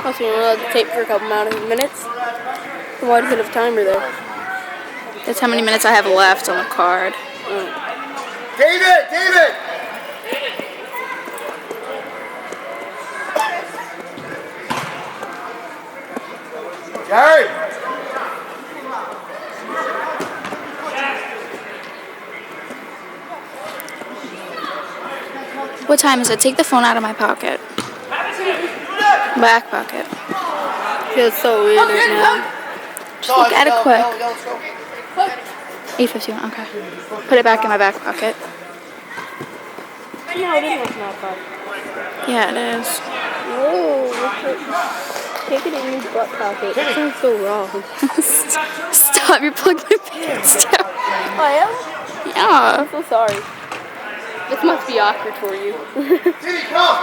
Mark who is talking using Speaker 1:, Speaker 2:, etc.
Speaker 1: Also, you're allowed to tape for a couple minutes. Why does it have a timer there?
Speaker 2: That's how many minutes I have left on the card.
Speaker 3: David! Gary!
Speaker 2: What time is it? Take the phone out of my pocket. Back pocket.
Speaker 1: Feels so weird right now.
Speaker 2: Just look at it quick. 8:51. Okay. Put it back in my back pocket.
Speaker 1: No, it isn't my pocket.
Speaker 2: Yeah, it is.
Speaker 1: No, take it in your butt pocket. That sounds so wrong.
Speaker 2: Stop! You're plugging my pants down.
Speaker 1: I am?
Speaker 2: Yeah.
Speaker 1: I'm so sorry. This must be awkward for you.
Speaker 3: Come!